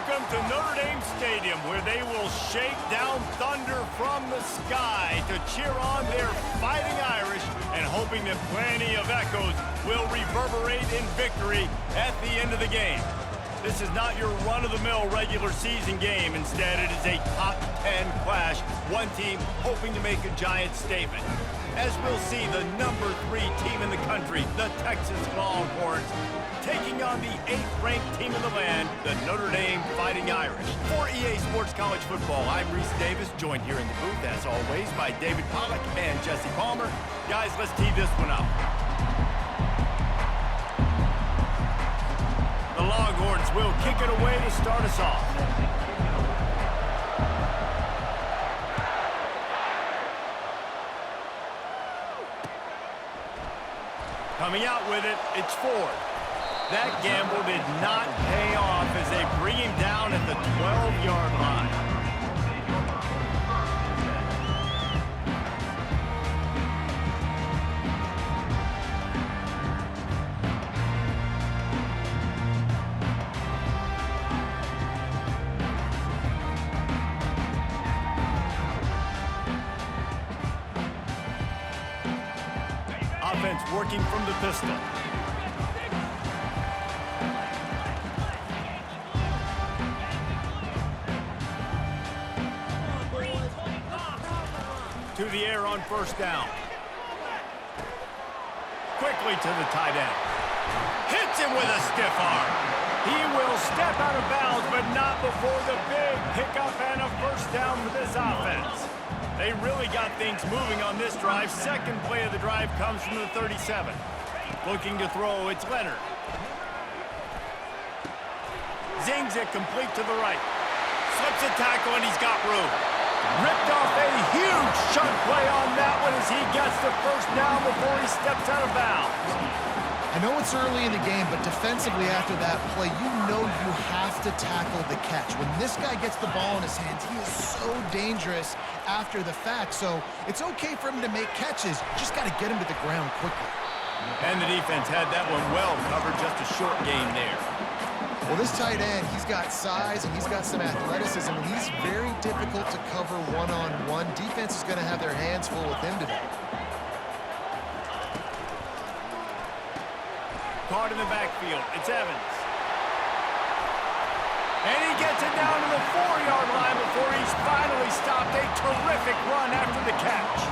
Welcome to Notre Dame Stadium, where they will shake down thunder from the sky to cheer on their Fighting Irish and hoping that plenty of echoes will reverberate in victory at the end of the game. This is not your run-of-the-mill regular season game. Instead, it is a top 10 clash, one team hoping to make a giant statement. As we'll see, the number 3 team in the country, the Texas Longhorns, taking on the 8th-ranked team in the land, the Notre Dame Fighting Irish. For EA Sports College Football, I'm Reese Davis, joined here in the booth, as always, by David Pollack and Jesse Palmer. Guys, let's tee this one up. The Longhorns will kick it away to start us off. Coming out with it, it's Ford. That gamble did not pay off as they bring him down at the 12-yard line. Offense working from the pistol. To the air on first down. Quickly to the tight end. Hits him with a stiff arm. He will step out of bounds, but not before the big pickup and a first down for this offense. They really got things moving on this drive. Second play of the drive comes from the 37. Looking to throw, it's Leonard. Zings it complete to the right. Slips a tackle and he's got room. Ripped off a huge chunk play on that one as he gets the first down before he steps out of bounds. I know it's early in the game, but defensively after that play, you know you have to tackle the catch. When this guy gets the ball in his hands, he is so dangerous after the fact. So it's okay for him to make catches. Just got to get him to the ground quickly. And the defense had that one well covered, just a short gain there. Well, this tight end, he's got size and he's got some athleticism, and he's very difficult to cover one-on-one. Defense is going to have their hands full with him today. Caught in the backfield, it's Evans. And he gets it down to the 4-yard line before he's finally stopped. A terrific run after the catch.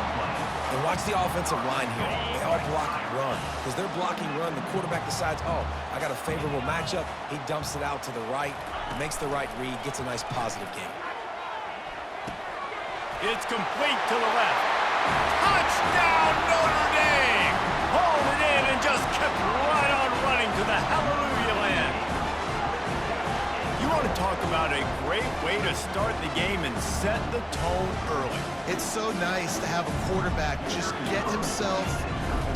And watch the offensive line here. They all block and run. Because they're blocking run, the quarterback decides, oh, I got a favorable matchup. He dumps it out to the right, makes the right read, gets a nice positive gain. It's complete to the left. Touchdown, Notre Dame! Hauled it in and just kept right on running to the hallelujah land. You want to talk about a great way to start the game and set the tone early. It's so nice to have a quarterback just get himself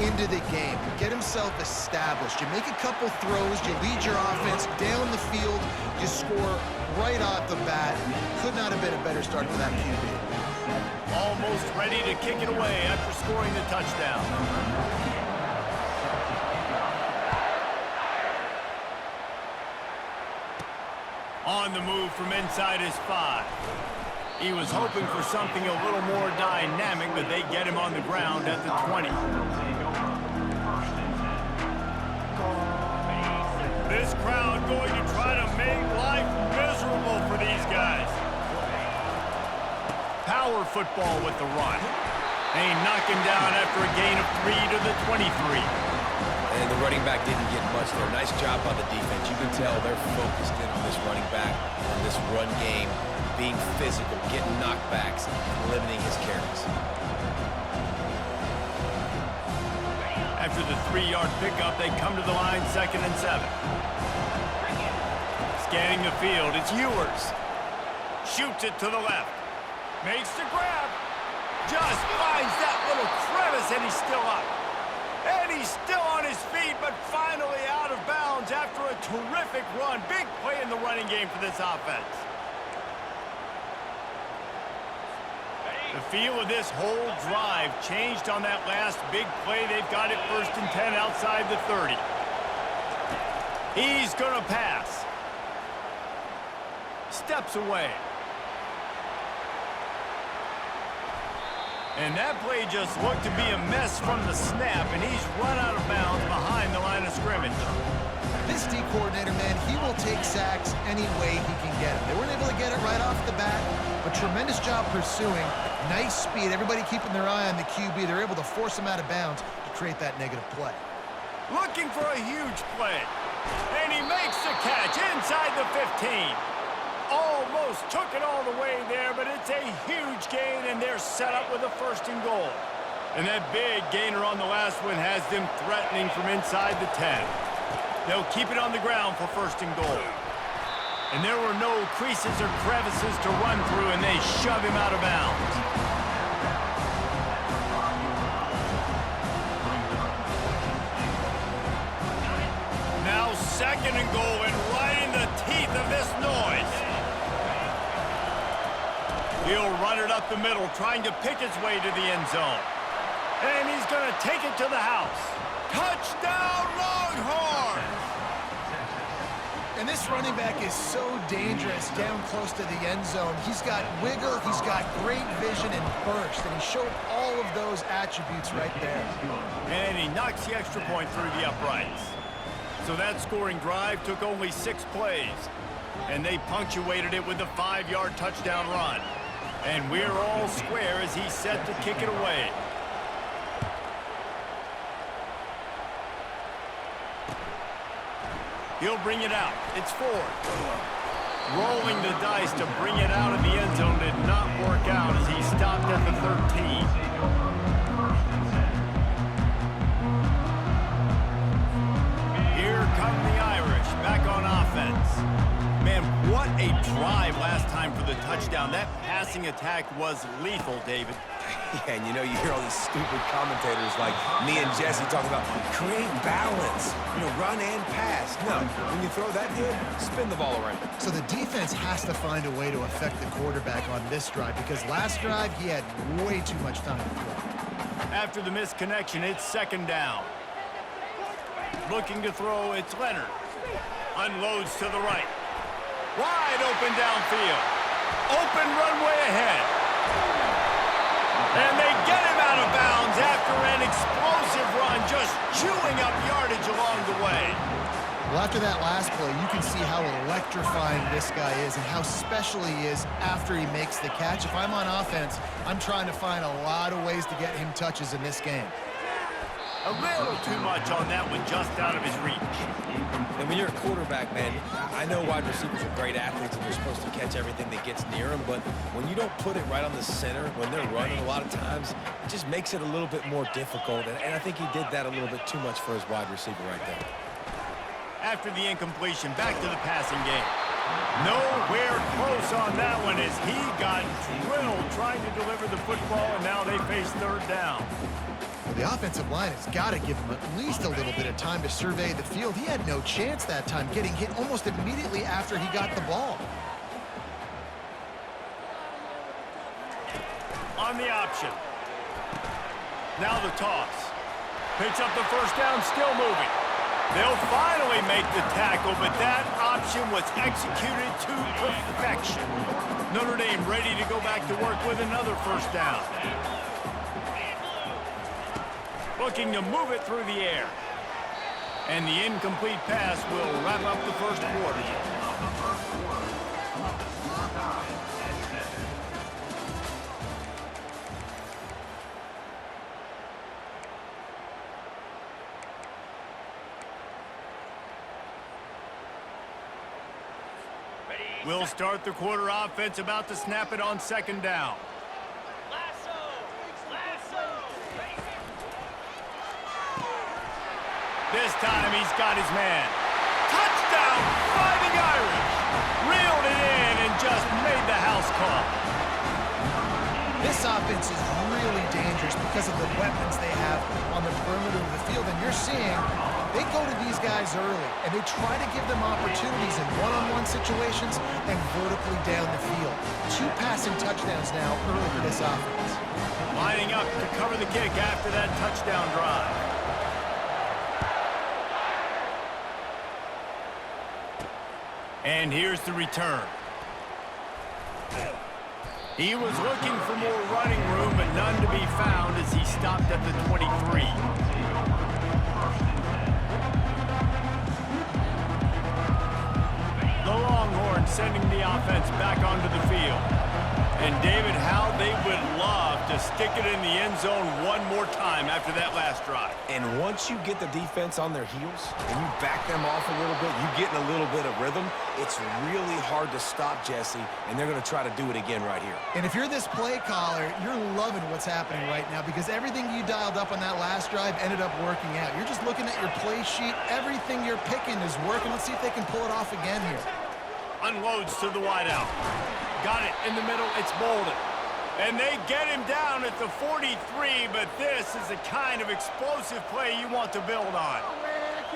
into the game, get himself established. You make a couple throws, you lead your offense down the field, you score right off the bat. Could not have been a better start for that QB. Almost ready to kick it away after scoring the touchdown. On the move from inside his 5. He was hoping for something a little more dynamic, but they get him on the ground at the 20. This crowd going to try to make life miserable for these guys. Power football with the run. They knock him down after a gain of 3 to the 23. And the running back didn't get much there. Nice job by the defense. You can tell they're focused in on this running back, on this run game, being physical, getting knockbacks, and limiting his carries. After the 3-yard pickup, they come to the line, 2nd and 7. Scanning the field, it's Ewers. Shoots it to the left. Makes the grab. Just finds that little crevice, and he's still up. And he's still on his feet, but finally out of bounds after a terrific run. Big play in the running game for this offense. The feel of this whole drive changed on that last big play. They've got it 1st and 10 outside the 30. He's going to pass. steps away. And that play just looked to be a mess from the snap, and he's run out of bounds behind the line of scrimmage. This D coordinator, man, he will take sacks any way he can get them. They weren't able to get it right off the bat, but tremendous job pursuing. Nice speed. Everybody keeping their eye on the QB. They're able to force him out of bounds to create that negative play. Looking for a huge play. And he makes the catch inside the 15. Almost took it all the way there, but it's a huge gain, and they're set up with a 1st and goal. And that big gainer on the last one has them threatening from inside the 10. They'll keep it on the ground for 1st and goal. And there were no creases or crevices to run through, and they shove him out of bounds. Now 2nd and goal, and right in the teeth of this noise. He'll run it up the middle, trying to pick his way to the end zone. And he's going to take it to the house. Touchdown, Longhorns! And this running back is so dangerous down close to the end zone. He's got wiggle, he's got great vision and burst, and he showed all of those attributes right there. And he knocks the extra point through the uprights. So that scoring drive took only 6 plays, and they punctuated it with a 5-yard touchdown run. And we're all square as he's set to kick it away. He'll bring it out. It's 4th. Rolling the dice to bring it out of the end zone did not work out as he stopped at the 13. Here come the Irish back on offense. Man, what a drive last time for the touchdown. That passing attack was lethal, David. Yeah, and you know, you hear all these stupid commentators like me and Jesse talking about create balance, run and pass. No, when you throw that good, spin the ball around. So the defense has to find a way to affect the quarterback on this drive, because last drive he had way too much time to throw. After the missed connection, it's 2nd down. Looking to throw, it's Leonard. Unloads to the right. Wide open downfield. Open runway ahead. And they get him out of bounds after an explosive run, just chewing up yardage along the way. Well, after that last play, you can see how electrifying this guy is and how special he is after he makes the catch. If I'm on offense, I'm trying to find a lot of ways to get him touches in this game. A little too much on that one, just out of his reach. And when you're a quarterback, man, I know wide receivers are great athletes and they're supposed to catch everything that gets near them, but when you don't put it right on the center, when they're running a lot of times, it just makes it a little bit more difficult. And I think he did that a little bit too much for his wide receiver right there. After the incompletion, back to the passing game. Nowhere close on that one as he got drilled trying to deliver the football, and now they face 3rd down. Well, the offensive line has got to give him at least a little bit of time to survey the field. He had no chance that time, getting hit almost immediately after he got the ball. On the option. Now the toss. Picks up the 1st down, still moving. They'll finally make the tackle, but that option was executed to perfection. Notre Dame ready to go back to work with another 1st down. Looking to move it through the air. And the incomplete pass will wrap up the 1st quarter. We'll start the quarter offense, about to snap it on 2nd down. This time he's got his man. Touchdown, Fighting Irish. Reeled it in and just made the house call. This offense is really dangerous because of the weapons they have on the perimeter of the field. And you're seeing they go to these guys early, and they try to give them opportunities in one-on-one situations and vertically down the field. 2 passing touchdowns now early for this offense. Lining up to cover the kick after that touchdown drive. And here's the return. He was looking for more running room, but none to be found as he stopped at the 23. The Longhorns sending the offense back onto the field. And David, how they would love to stick it in the end zone one more time after that last drive. And once you get the defense on their heels and you back them off a little bit, you get in a little bit of rhythm, it's really hard to stop, Jesse, and they're going to try to do it again right here. And if you're this play caller, you're loving what's happening right now because everything you dialed up on that last drive ended up working out. You're just looking at your play sheet. Everything you're picking is working. Let's see if they can pull it off again here. Unloads to the wideout. Got it in the middle. It's Bolden. And they get him down at the 43, but this is the kind of explosive play you want to build on.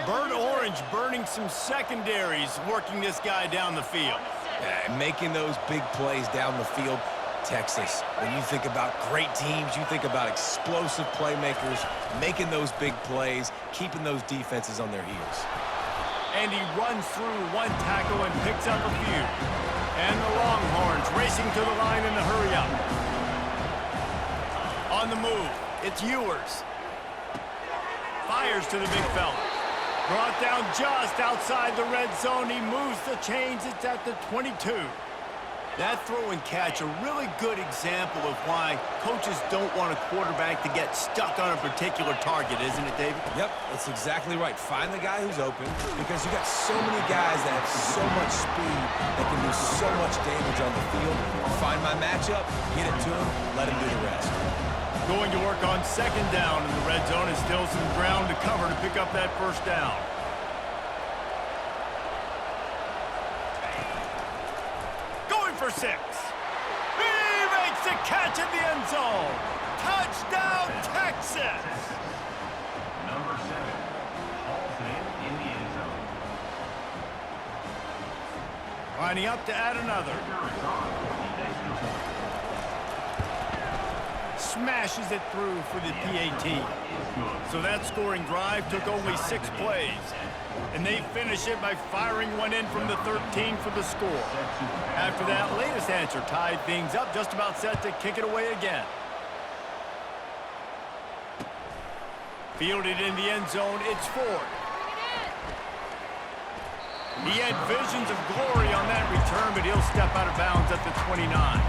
Burnt Orange burning some secondaries, working this guy down the field. Yeah, making those big plays down the field. Texas, when you think about great teams, you think about explosive playmakers, making those big plays, keeping those defenses on their heels. And he runs through one tackle and picks up a few. And the Longhorns racing to the line in the hurry-up. On the move, it's Ewers. Fires to the big fella. Brought down just outside the red zone. He moves the chains. It's at the 22. That throw and catch, a really good example of why coaches don't want a quarterback to get stuck on a particular target, isn't it, David? Yep, that's exactly right. Find the guy who's open because you got so many guys that have so much speed that can do so much damage on the field. Find my matchup, get it to him, let him do the rest. Going to work on second down in the red zone and still some ground to cover to pick up that first down. For 6. He makes a catch in the end zone. Touchdown, Texas. Number 7 hauls it in the end zone. Lining up to add another. Smashes it through for the PAT. So that scoring drive took only 6 plays. And they finish it by firing one in from the 13 for the score. After that latest answer tied things up, just about set to kick it away again. Fielded in the end zone, it's Ford. He had visions of glory on that return, but he'll step out of bounds at the 29.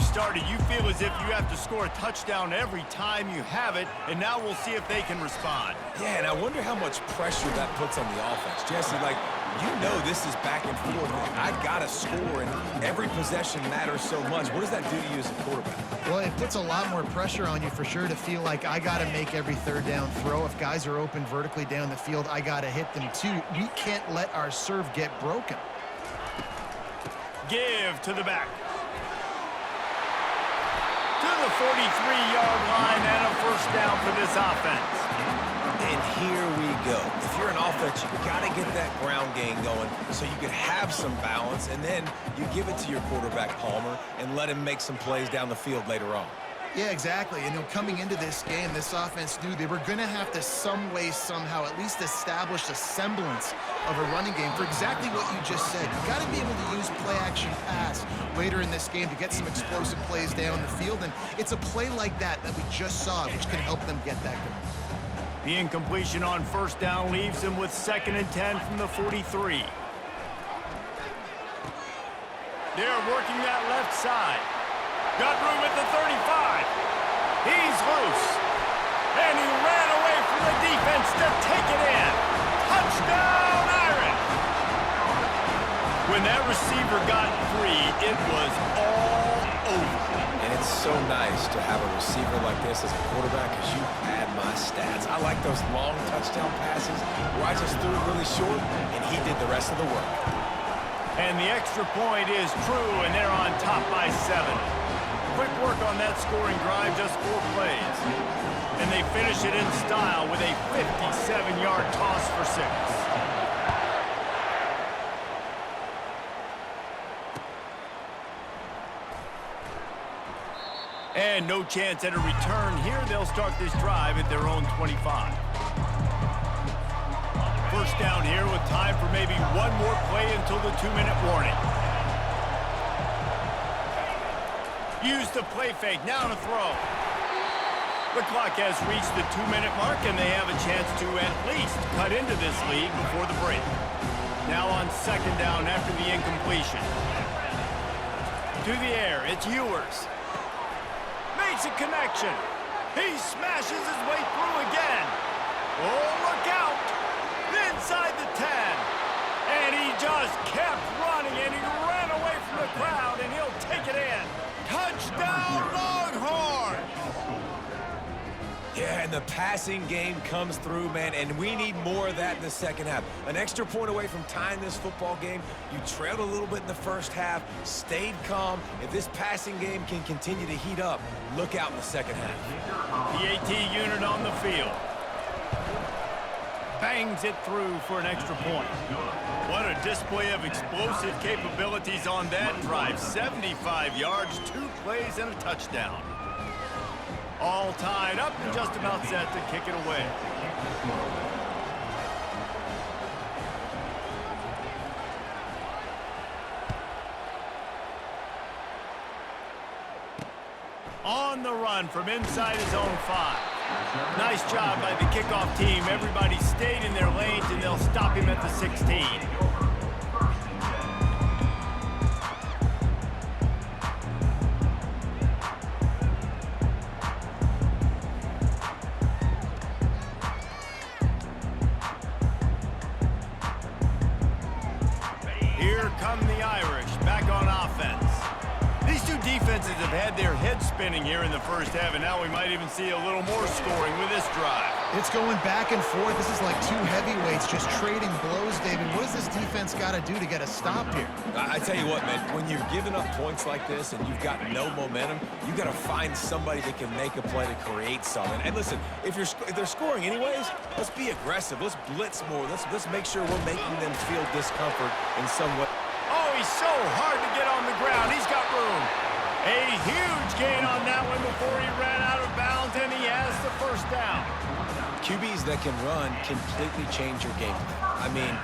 Started, you feel as if you have to score a touchdown every time you have it, and now we'll see if they can respond. Yeah, and I wonder how much pressure that puts on the offense. Jesse, like, you know this is back and forth, and I got to score, and every possession matters so much. What does that do to you as a quarterback? Well, it puts a lot more pressure on you for sure to feel like I got to make every third down throw. If guys are open vertically down the field, I got to hit them too. We can't let our serve get broken. Give to the back. To the 43-yard line and a first down for this offense. And here we go. If you're an offense, you got to get that ground game going so you can have some balance, and then you give it to your quarterback, Palmer, and let him make some plays down the field later on. Yeah, exactly. You know, coming into this game, this offense knew they were going to have to some way, somehow, at least establish a semblance of a running game for exactly what you just said. You got to be able to use play-action pass later in this game to get some explosive plays down the field, and it's a play like that that we just saw, which can help them get that going. The incompletion on first down leaves them with 2nd and 10 from the 43. They're working that left side. Got room at the 35. He's loose. And he ran away from the defense to take it in. Touchdown, Irish. When that receiver got free, it was all over. And it's so nice to have a receiver like this as a quarterback because you pad my stats. I like those long touchdown passes where I just threw it really short and he did the rest of the work. And the extra point is true, and they're on top by 7. quick work on that scoring drive, just 4 plays. And they finish it in style with a 57-yard toss for 6. And no chance at a return here. They'll start this drive at their own 25. First down here with time for maybe one more play until the 2-minute warning. Use the play fake. Now to throw. The clock has reached the 2-minute mark, and they have a chance to at least cut into this lead before the break. Now on second down after the incompletion. To the air, it's Ewers. Makes a connection. He smashes his way through again. Oh, look out. Inside the 10. And he just kept running, and he ran away from the crowd, and he'll take it in. Touchdown, Longhorns! Yeah, and the passing game comes through, man, and we need more of that in the second half. An extra point away from tying this football game. You trailed a little bit in the first half, stayed calm. If this passing game can continue to heat up, look out in the second half. The AT unit on the field. Bangs it through for an extra point. What a display of explosive capabilities on that drive. 75 yards, 2 plays, and a touchdown. All tied up and just about set to kick it away. On the run from inside his own 5. Nice job by the kickoff team. Everybody stayed in their lanes, and they'll stop him at the 16. Here come the Irish, back on offense. These two defenses have had their heads spinning here in the first half, and now we might even see a little more scoring with this drive. It's going back and forth. This is like two heavyweights just trading blows, David. What does this defense got to do to get a stop here? I tell you what, man, when you're giving up points like this and you've got no momentum, you've got to find somebody that can make a play to create something. And listen, if they're scoring anyways, let's be aggressive. Let's blitz more. Let's make sure we're making them feel discomfort in some way. Oh, he's so hard to get on the ground. He's got room. A huge gain on that one before he ran out of bounds, and he has the first down. QBs that can run completely change your game plan. I mean,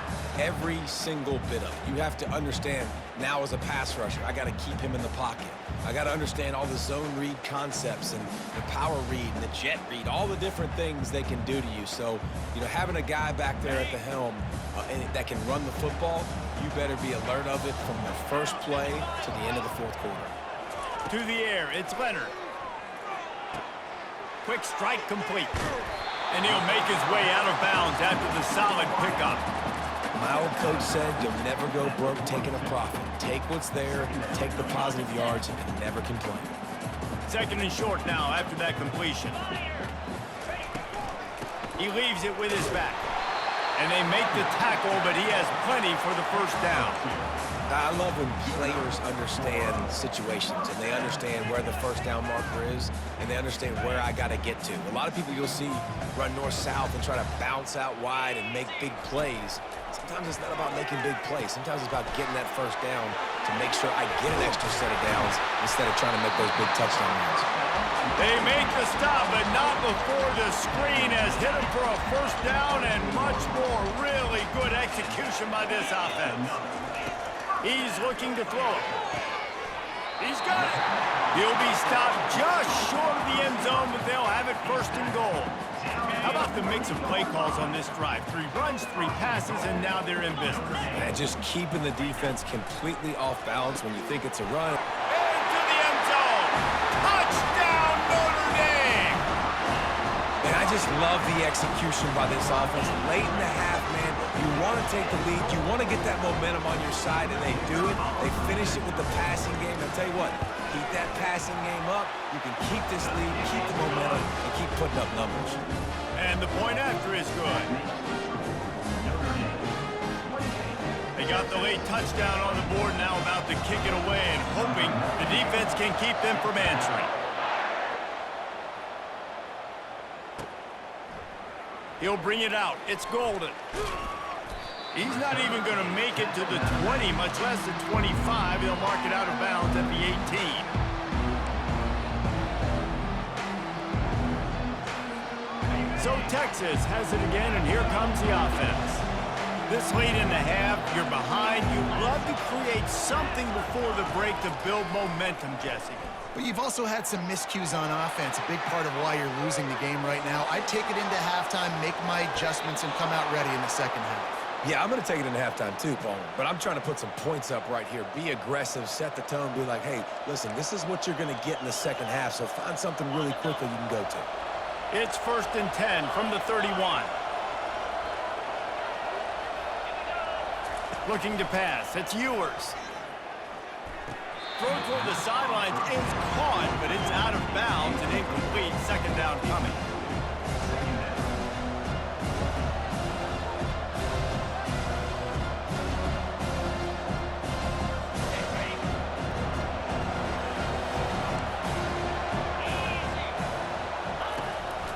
every single bit of it. You have to understand now as a pass rusher, I got to keep him in the pocket. I got to understand all the zone read concepts and the power read and the jet read, all the different things they can do to you. So, you know, having a guy back there at the helm that can run the football, you better be alert of it from the first play to the end of the fourth quarter. To the air, it's Leonard. Quick strike complete. And he'll make his way out of bounds after the solid pickup. My old coach said you'll never go broke taking a profit. Take what's there, take the positive yards, and never complain. Second and short now after that completion. He leaves it with his back. And they make the tackle, but he has plenty for the first down. I love when players understand situations and they understand where the first down marker is and they understand where I got to get to. A lot of people you'll see run north-south and try to bounce out wide and make big plays. Sometimes it's not about making big plays. Sometimes it's about getting that first down to make sure I get an extra set of downs instead of trying to make those big touchdown runs. They make the stop, but not before the screen has hit him for a first down and much more. Really good execution by this offense. He's looking to throw it. He's got it. He'll be stopped just short of the end zone, but they'll have it first and goal. How about the mix of play calls on this drive? 3 runs, 3 passes, and now they're in business. And just keeping the defense completely off balance when you think it's a run. Into the end zone. Touchdown, Notre Dame. And I just love the execution by this offense. Late in the half, man, you want to take the lead. You want to get that momentum on your side, and they do it. They finish it with the passing game. I'll tell you what, keep that passing game up. You can keep this lead, keep the momentum, and keep putting up numbers. And the point after is good. A He got the late touchdown on the board, now about to kick it away and hoping the defense can keep them from answering. He'll bring it out. It's Golden. He's not even going to make it to the 20, much less the 25. He'll mark it out of bounds at the 18. So Texas has it again, and here comes the offense. This late in the half, you're behind. You love to create something before the break to build momentum, Jesse. But you've also had some miscues on offense, a big part of why you're losing the game right now. I'd take it into halftime, make my adjustments, and come out ready in the second half. Yeah, I'm going to take it into halftime too, Paul. But I'm trying to put some points up right here. Be aggressive, set the tone, be like, hey, listen, this is what you're going to get in the second half, so find something really quickly you can go to. It's 1st and 10 from the 31. Looking to pass. It's Ewers. Throw toward the sidelines is caught, but it's out of bounds and incomplete. Second down coming.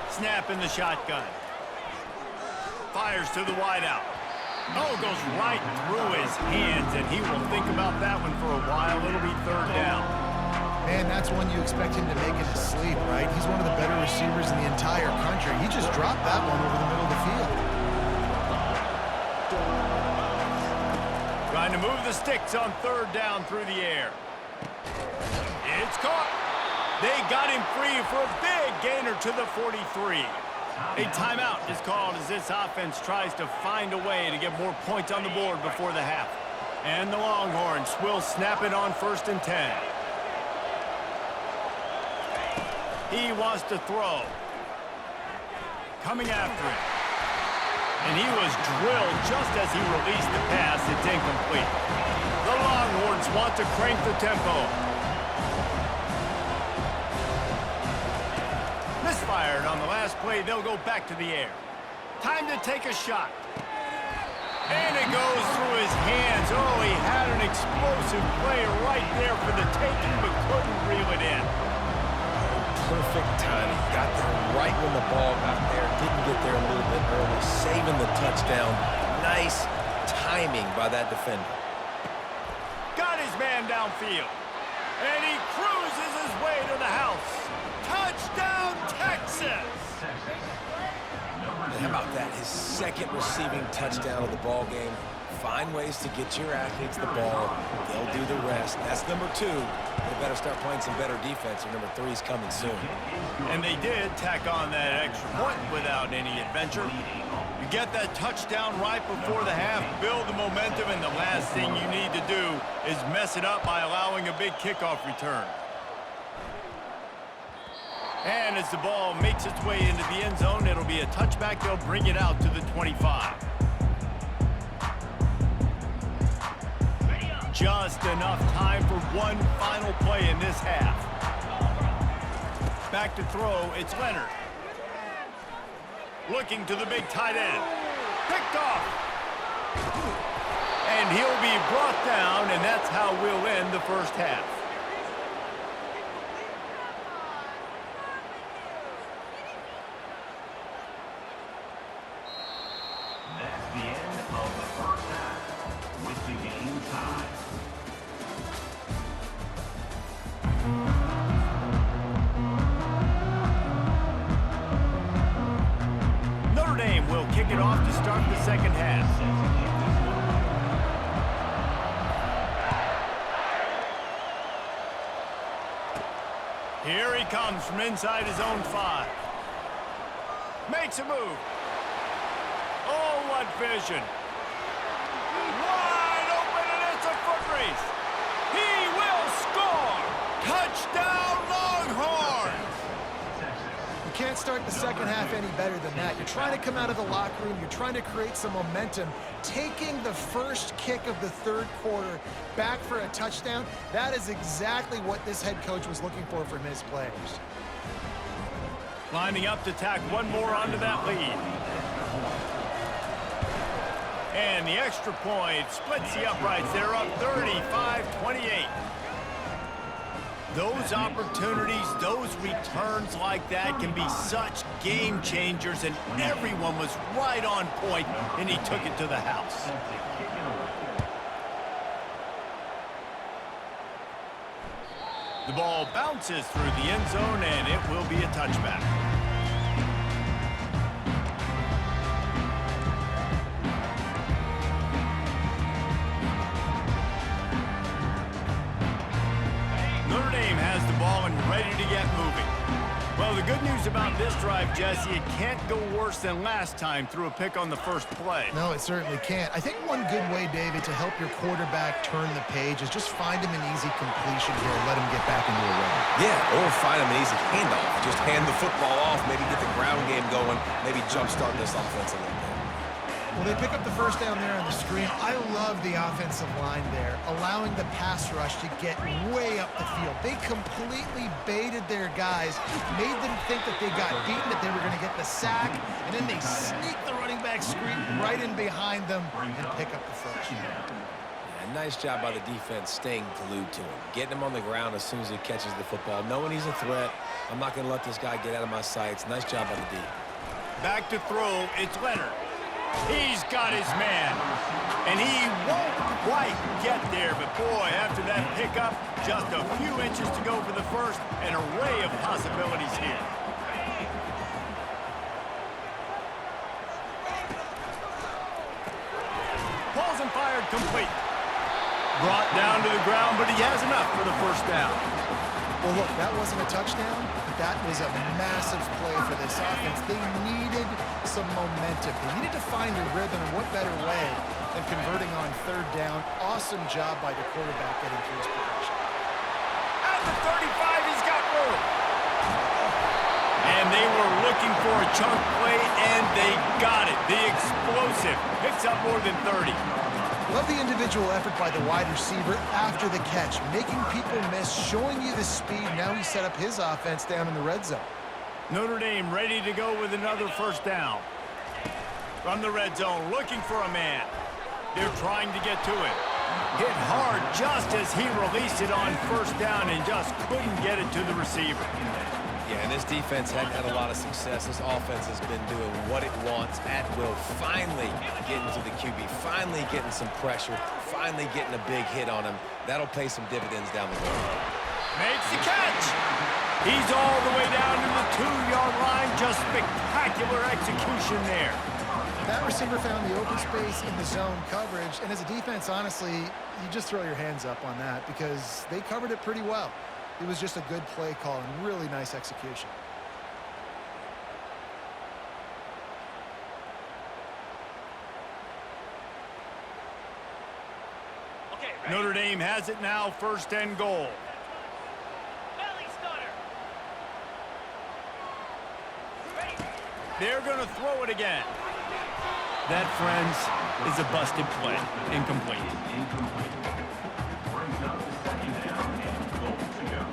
Snap in the shotgun. Fires to the wideout. Oh, goes right through his hands, and he will think about that one for a while. It'll be third down. Man, that's one you expect him to make in his sleep, right? He's one of the better receivers in the entire country. He just dropped that one over the middle of the field. Trying to move the sticks on third down through the air. It's caught. They got him free for a big gainer to the 43. A timeout is called as this offense tries to find a way to get more points on the board before the half. And the Longhorns will snap it on 1st and 10. He wants to throw. Coming after it. And he was drilled just as he released the pass. It's incomplete. The Longhorns want to crank the tempo. Misfired on the last play. They'll go back to the air. Time to take a shot. And it goes through his hands. Oh, he had an explosive play right there for the taking, but couldn't reel it in. Perfect timing. Got there right when the ball got there. Didn't get there a little bit early. Saving the touchdown. Nice timing by that defender. Got his man downfield. And he cruises his way to the house. Touchdown, Texas! And how about that? His second receiving touchdown of the ball game. Find ways to get your athletes the ball. They'll do the rest. That's number 2. They better start playing some better defense, or number 3 is coming soon. And they did tack on that extra point without any adventure. You get that touchdown right before the half, build the momentum, and the last thing you need to do is mess it up by allowing a big kickoff return. And as the ball makes its way into the end zone, it'll be a touchback. They'll bring it out to the 25. Just enough time for one final play in this half. Back to throw, it's Leonard. Looking to the big tight end. Picked off. And he'll be brought down, and that's how we'll end the first half. That's the end of the first half, with the game tied. Notre Dame will kick it off to start the second half. Here he comes from inside his own 5. Makes a move. Oh, what vision. Wide open, and it's a foot race. He will score. Touchdown, Longhorns. You can't start the second half any better than that. You're trying to come out of the locker room. You're trying to create some momentum. Taking the first kick of the third quarter back for a touchdown, that is exactly what this head coach was looking for from his players. Lining up to tack one more onto that lead. And the extra point splits the uprights. They're up 35-28. Those opportunities, those returns like that can be such game changers, and everyone was right on point, and he took it to the house. The ball bounces through the end zone, and it will be a touchback. Notre Dame has the ball and ready to get moving. Well, the good news about this drive, Jesse, it can't go worse than last time through a pick on the first play. No, it certainly can't. I think one good way, David, to help your quarterback turn the page is just find him an easy completion here and let him get back into a rhythm. Yeah, or find him an easy handoff. Just hand the football off, maybe get the ground game going, maybe jumpstart this offense a little bit. Well, they pick up the first down there on the screen. I love the offensive line there, allowing the pass rush to get way up the field. They completely baited their guys, made them think that they got beaten, that they were going to get the sack, and then they sneak the running back screen right in behind them and pick up the first. Yeah, nice job by the defense staying glued to him, getting him on the ground as soon as he catches the football, knowing he's a threat. I'm not going to let this guy get out of my sights. Nice job by the D. Back to throw, it's Leonard. He's got his man, and he won't quite get there, but boy, after that pickup, just a few inches to go for the first, an array of possibilities here. Balls and fired complete. Brought down to the ground, but he has enough for the first down. Well, look, that wasn't a touchdown, but that was a massive play for this offense. They needed some momentum. They needed to find a rhythm, and what better way than converting on third down. Awesome job by the quarterback getting through his progression. At the 35, he's got room. And they were looking for a chunk play, and they got it. The explosive picks up more than 30. Love the individual effort by the wide receiver after the catch, making people miss, showing you the speed. Now he set up his offense down in the red zone. Notre Dame ready to go with another first down. From the red zone, looking for a man. They're trying to get to it. Hit hard just as he released it on first down and just couldn't get it to the receiver. Yeah, and this defense hadn't had a lot of success. This offense has been doing what it wants at will. Finally getting to the QB, finally getting some pressure, finally getting a big hit on him. That'll pay some dividends down the road. Makes the catch. He's all the way down to the 2-yard line. Just spectacular execution there. That receiver found the open space in the zone coverage, and as a defense, honestly, you just throw your hands up on that because they covered it pretty well. It was just a good play call and really nice execution. Okay, Notre Dame has it now, first and goal. Belly stunner. They're going to throw it again. That, friends, is a busted play. Incomplete. Brings up the second down and goal to go.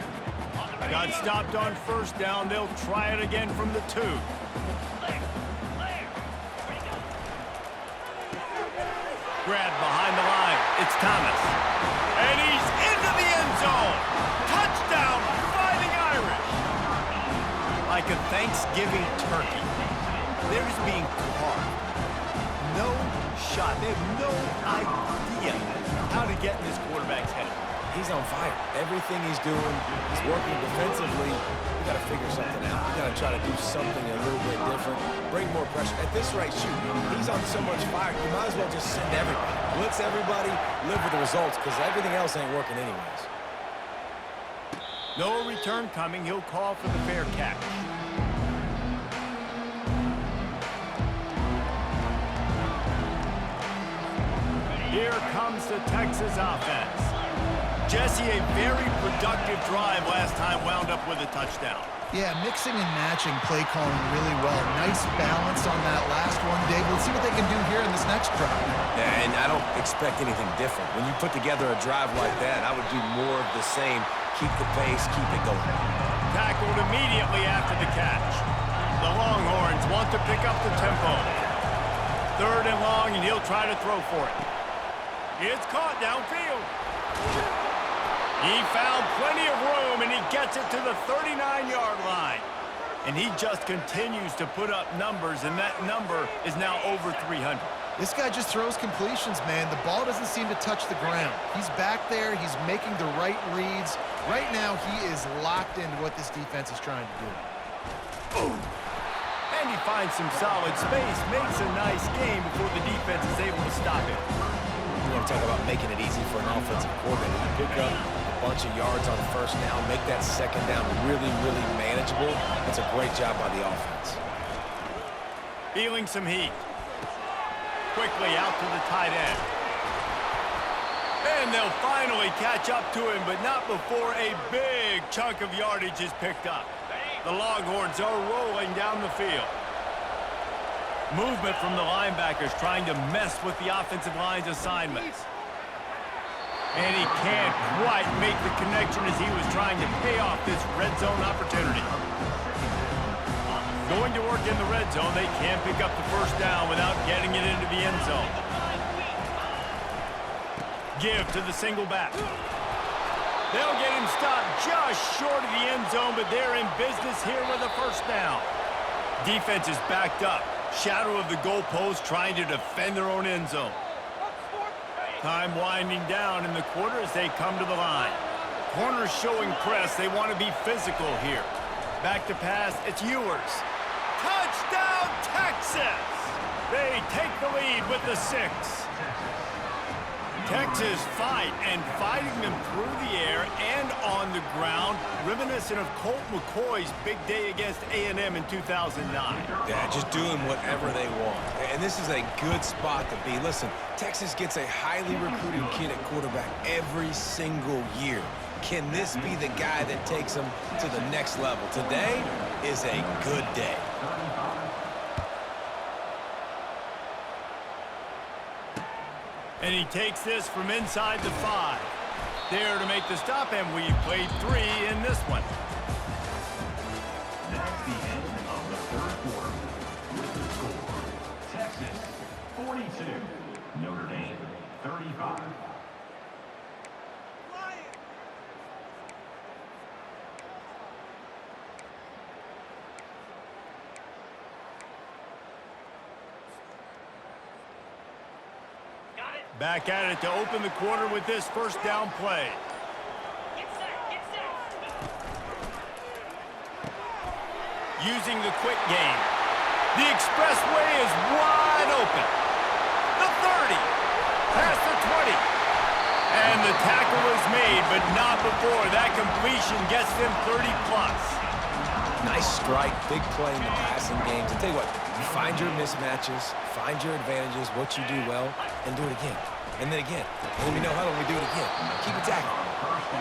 Got stopped on first down. They'll try it again from the 2. Grabbed behind the line. It's Thomas. And he's into the end zone. Touchdown, Fighting Irish. Like a Thanksgiving turkey. Theirs being carved. No shot. They have no idea how to get in this quarterback's head. He's on fire. Everything he's doing, he's working defensively. We got to figure something out. We got to try to do something a little bit different, bring more pressure. At this rate, shoot, he's on so much fire, you might as well just send everybody. Blitz everybody, live with the results, because everything else ain't working anyways. No return coming. He'll call for the fair catch. Here comes the Texas offense. Jesse, a very productive drive last time wound up with a touchdown. Yeah, mixing and matching play calling really well. Nice balance on that last one, Dave. Let's see what they can do here in this next drive. Yeah, and I don't expect anything different. When you put together a drive like that, I would do more of the same. Keep the pace, keep it going. Tackled immediately after the catch. The Longhorns want to pick up the tempo. 3rd and long, and he'll try to throw for it. It's caught downfield. He found plenty of room, and he gets it to the 39-yard line. And he just continues to put up numbers, and that number is now over 300. This guy just throws completions, man. The ball doesn't seem to touch the ground. He's back there. He's making the right reads. Right now, he is locked into what this defense is trying to do. Boom. And he finds some solid space, makes a nice game before the defense is able to stop it. You want to talk about making it easy for an offensive coordinator. You pick up a bunch of yards on 1st down, make that 2nd down really, really manageable. That's a great job by the offense. Feeling some heat. Quickly out to the tight end. And they'll finally catch up to him, but not before a big chunk of yardage is picked up. The Longhorns are rolling down the field. Movement from the linebackers trying to mess with the offensive line's assignments. And he can't quite make the connection as he was trying to pay off this red zone opportunity. Going to work in the red zone, they can't pick up the 1st down without getting it into the end zone. Give to the single back. They'll get him stopped just short of the end zone, but they're in business here with a 1st down. Defense is backed up. Shadow of the goalpost trying to defend their own end zone. Time winding down in the quarter as they come to the line. Corners showing press. They want to be physical here. Back to pass. It's Ewers. Touchdown, Texas! They take the lead with the 6. Texas fighting them through the air and on the ground, reminiscent of Colt McCoy's big day against A&M in 2009. Yeah, just doing whatever they want. And this is a good spot to be. Listen, Texas gets a highly recruited kid at quarterback every single year. Can this be the guy that takes them to the next level? Today is a good day. And he takes this from inside the 5. There to make the stop, and we've played 3 in this one. That's the end of the 3rd quarter. With the score, Texas 42, Notre Dame 35. Back at it to open the quarter with this 1st down play. Get set, get set. Using the quick game. The expressway is wide open. The 30. Past the 20. And the tackle is made, but not before that completion gets them 30+. Nice strike, big play in the passing games. I tell you what, you find your mismatches, find your advantages, what you do well, and do it again. And then again. And then we know how we do it again. Keep attacking.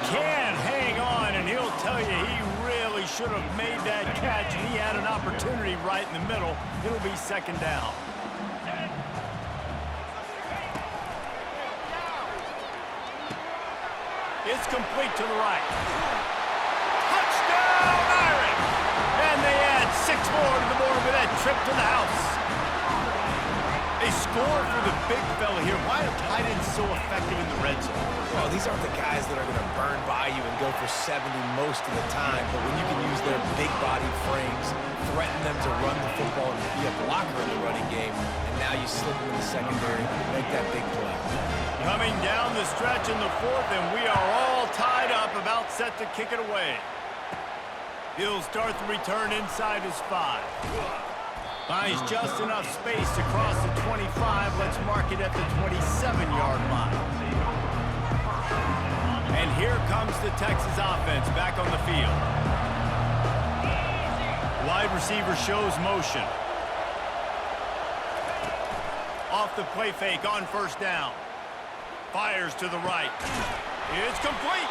Can hang on, and he'll tell you he really should have made that catch, and he had an opportunity right in the middle. It'll be 2nd down. It's complete to the right. Touchdown, Irish! And they add 6 more to the board with that trip to the house. They score for the big fella here. Why are tight ends so effective in the red zone? Well, these aren't the guys that are going to burn by you and go for 70 most of the time, but when you can use their big body frames, threaten them to run the football and be a blocker in the running game, and now you slip them in the secondary, make that big play. Coming down the stretch in the 4th, and we are all tied up, about set to kick it away. He'll start the return inside his 5. Finds just enough space to cross the 25. Let's mark it at the 27-yard line. And here comes the Texas offense back on the field. Wide receiver shows motion. Off the play fake on 1st down. Fires to the right. It's complete.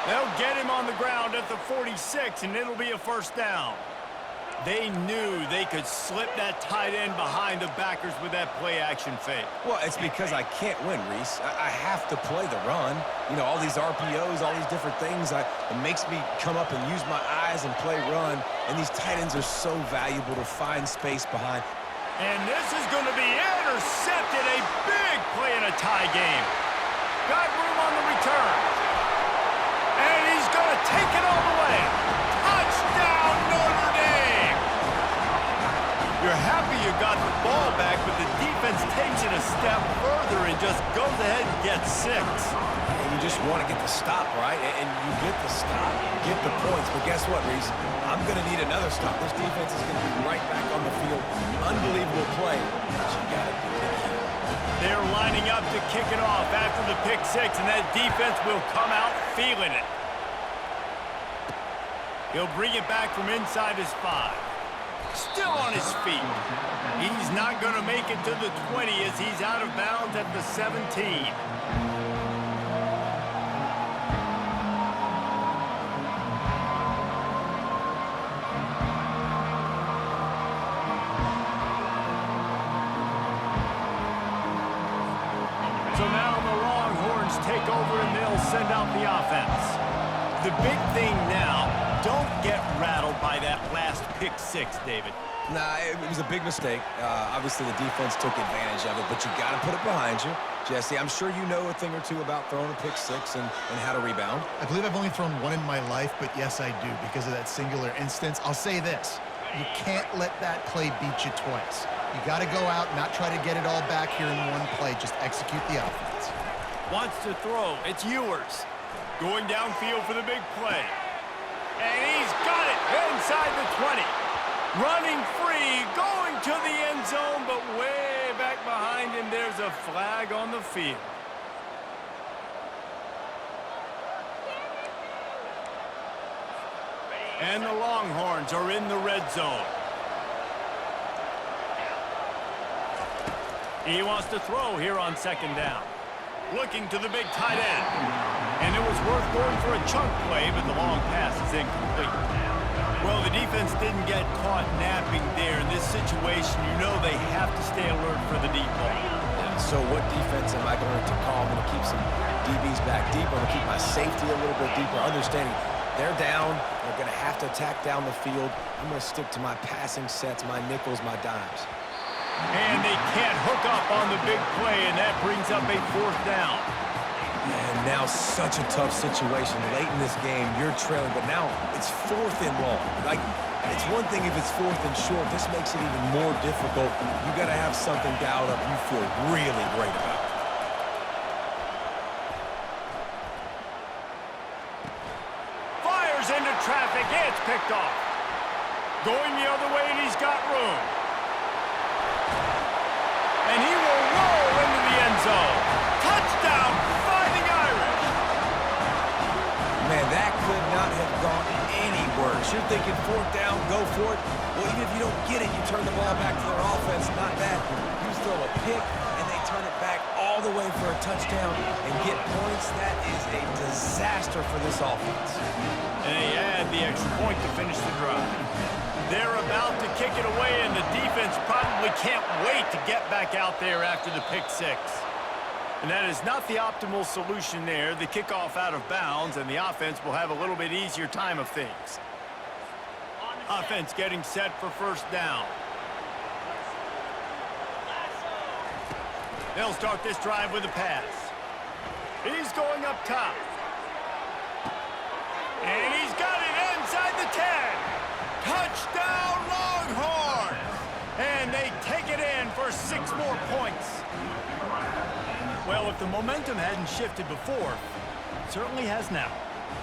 They'll get him on the ground at the 46, and it'll be a 1st down. They knew they could slip that tight end behind the backers with that play-action fake. Well, it's because I can't win, Reese. I have to play the run. You know, all these RPOs, all these different things, it makes me come up and use my eyes and play run. And these tight ends are so valuable to find space behind. And this is going to be intercepted. A big play in a tie game. Got room on the return. And he's going to take it all the way. Touchdown, Notre Dame! You're happy you got the ball back, but the defense takes it a step further and just goes ahead and gets 6. And you just want to get the stop, right? And you get the stop, get the points. But guess what, Reese? I'm going to need another stop. This defense is going to be right back on the field. Unbelievable play, but you got to beat it. They're lining up to kick it off after the pick 6, and that defense will come out feeling it. He'll bring it back from inside his 5. Still on his feet. He's not going to make it to the 20 as he's out of bounds at the 17. So now the Longhorns take over and they'll send out the offense. The big thing now, don't get rattled by that last pick 6, David. Nah, it was a big mistake. Obviously, the defense took advantage of it, but you got to put it behind you. Jesse, I'm sure you know a thing or two about throwing a pick 6 and how to rebound. I believe I've only thrown one in my life, but yes, I do because of that singular instance. I'll say this. You can't let that play beat you twice. You got to go out, not try to get it all back here in one play. Just execute the offense. Wants to throw. It's Ewers. Going downfield for the big play. And he's got it inside the 20. Running free, going to the end zone, but way back behind him, there's a flag on the field. And the Longhorns are in the red zone. He wants to throw here on 2nd down. Looking to the big tight end. And it was worth going for a chunk play, but the long pass is incomplete. Well, the defense didn't get caught napping there. In this situation, you know they have to stay alert for the deep ball. Yeah, so what defense am I going to call? I'm going to keep some DBs back deep. I'm going to keep my safety a little bit deeper, understanding they're down. They're going to have to attack down the field. I'm going to stick to my passing sets, my nickels, my dimes. And they can't hook up on the big play, and that brings up a 4th down. And now such a tough situation. Late in this game, you're trailing, but now it's 4th and long. Like, it's one thing if it's 4th and short. This makes it even more difficult. You got to have something dialed up you feel really great about. Fires into traffic. It's picked off. Going the other way, and he's got room. And he will roll into the end zone. Touchdown, Fighting Irish. Man, that could not have gone any worse. You're thinking 4th down, go for it. Well, even if you don't get it, you turn the ball back to their offense. Not that. You throw a pick, and they turn it back all the way for a touchdown and get points. That is a disaster for this offense. And they add the extra point to finish the drive. They're about to kick it away, and the defense probably can't wait to get back out there after the pick 6. And that is not the optimal solution there. The kickoff out of bounds, and the offense will have a little bit easier time of things. Offense getting set for 1st down. They'll start this drive with a pass. He's going up top. And he's got it inside the 10. Touchdown, Longhorns! And they take it in for 6 more points. Well, if the momentum hadn't shifted before, it certainly has now.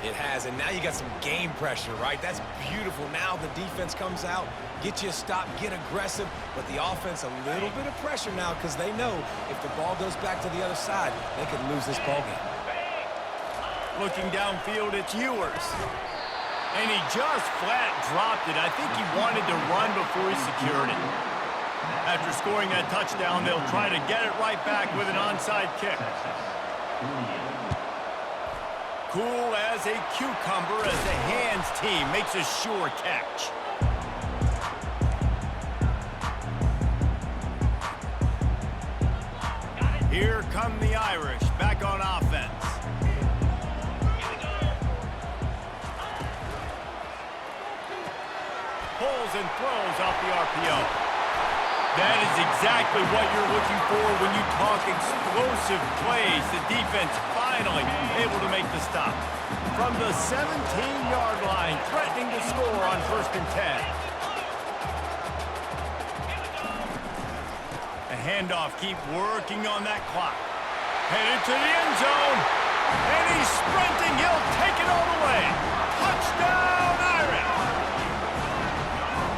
It has, and now you got some game pressure, right? That's beautiful. Now the defense comes out, get you a stop, get aggressive, but the offense a little bit of pressure now because they know if the ball goes back to the other side, they could lose this ball game. Looking downfield, it's Ewers. And he just flat dropped it. I think he wanted to run before he secured it. After scoring that touchdown, they'll try to get it right back with an onside kick. Cool as a cucumber as the hands team makes a sure catch. Here come the Irish back on offense. Pulls and throws off the RPO. That is exactly what you're looking for when you talk explosive plays. The defense finally able to make the stop. From the 17-yard line, threatening to score on 1st and 10. A handoff, keep working on that clock. Headed to the end zone, and he's sprinting. He'll take it all the way. Touchdown, Irish!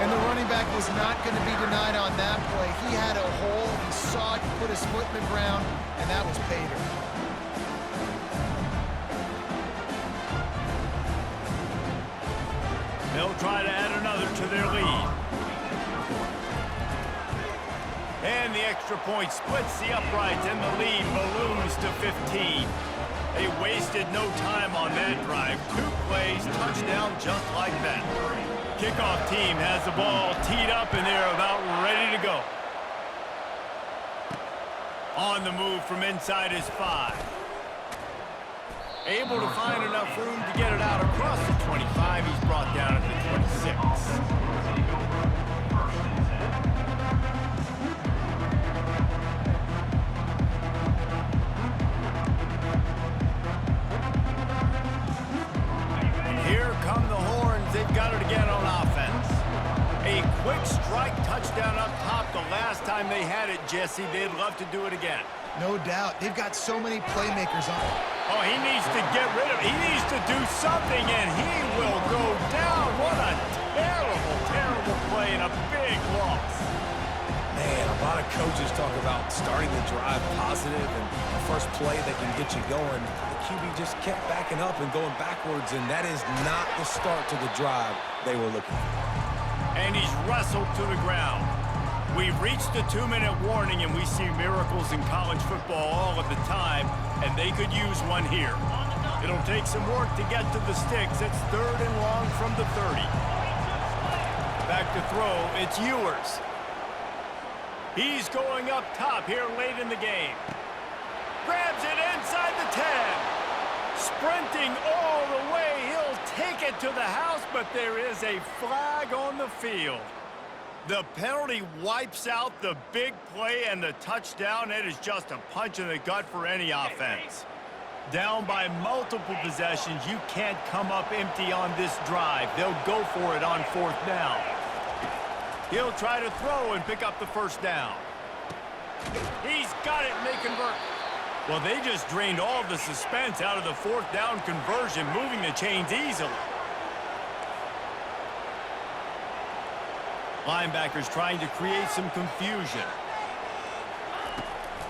And the running back was not going to be denied on that play. He had a hole. He saw it, put his foot in the ground, and that was pay dirt. They'll try to add another to their lead. And the extra point splits the uprights, and the lead balloons to 15. They wasted no time on that drive. 2 plays, touchdown just like that. Kickoff team has the ball teed up, and they're about ready to go. On the move from inside his 5. Able to find enough room to get it out across the 25. He's brought down at the 26. Here come the horns. They've got it again on offense. A quick strike touchdown up top. The last time they had it, Jesse, they'd love to do it again. No doubt. They've got so many playmakers on. Oh, he needs to get rid of it. He needs to do something, and he will go down. What a terrible, terrible play and a big loss. Man, a lot of coaches talk about starting the drive positive and the first play that can get you going. The QB just kept backing up and going backwards, and that is not the start to the drive they were looking for. And he's wrestled to the ground. We've reached the 2-minute warning, and we see miracles in college football all of the time, and they could use one here. It'll take some work to get to the sticks. It's 3rd and long from the 30. Back to throw, it's Ewers. He's going up top here late in the game. Grabs it inside the 10. Sprinting all the way. He'll take it to the house, but there is a flag on the field. The penalty wipes out the big play and the touchdown. It is just a punch in the gut for any offense. Down by multiple possessions, you can't come up empty on this drive. They'll go for it on 4th down. He'll try to throw and pick up the 1st down. He's got it, and they convert. Well, they just drained all of the suspense out of the 4th down conversion, moving the chains easily. Linebackers trying to create some confusion.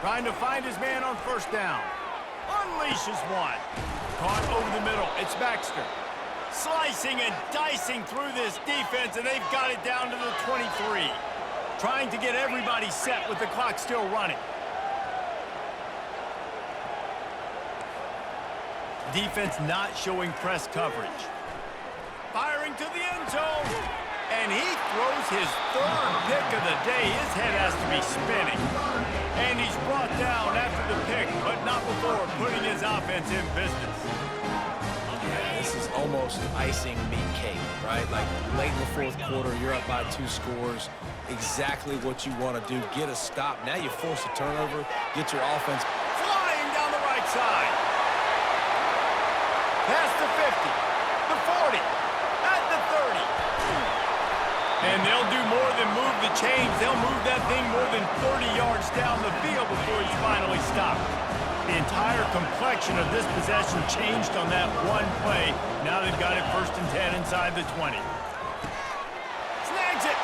Trying to find his man on 1st down. Unleashes one. Caught over the middle. It's Baxter. Slicing and dicing through this defense, and they've got it down to the 23. Trying to get everybody set with the clock still running. Defense not showing press coverage. Firing to the end zone. And he throws his 3rd pick of the day. His head has to be spinning. And he's brought down after the pick, but not before putting his offense in business. Yeah, this is almost icing meat cake, right? Like late in the 4th quarter, you're up by 2 scores. Exactly what you want to do. Get a stop. Now you force a turnover. Get your offense flying down the right side. Past the 50, the 40, at the 30. And they'll do more than move the chains. They'll move that thing more than 30 yards down the field before he's finally stopped. The entire complexion of this possession changed on that one play. Now they've got it 1st and 10 inside the 20. Snags it.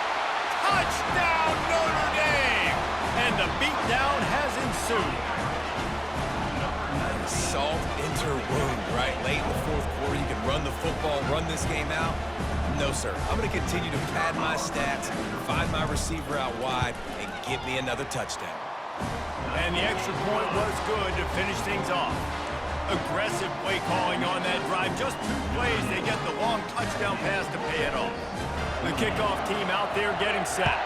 Touchdown, Notre Dame. And the beatdown has ensued. salt into her wound, right? Late in the 4th quarter, you can run the football, run this game out. No, sir. I'm going to continue to pad my stats, find my receiver out wide, and get me another touchdown. And the extra point was good to finish things off. Aggressive play calling on that drive. Just 2 plays, they get the long touchdown pass to pay it off. The kickoff team out there getting set.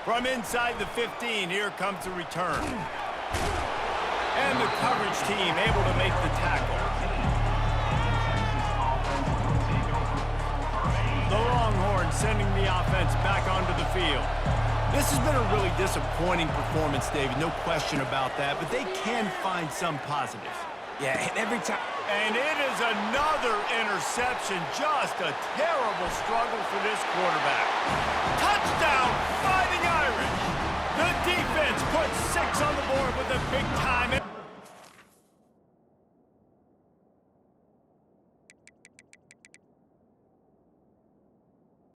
From inside the 15, here comes the return. And the coverage team able to make the tackle. The Longhorns sending the offense back onto the field. This has been a really disappointing performance, David, no question about that, but they can find some positives. Yeah, and every time... And it is another interception. Just a terrible struggle for this quarterback. Touchdown, Fighting Irish! The defense puts 6 on the board with a big-time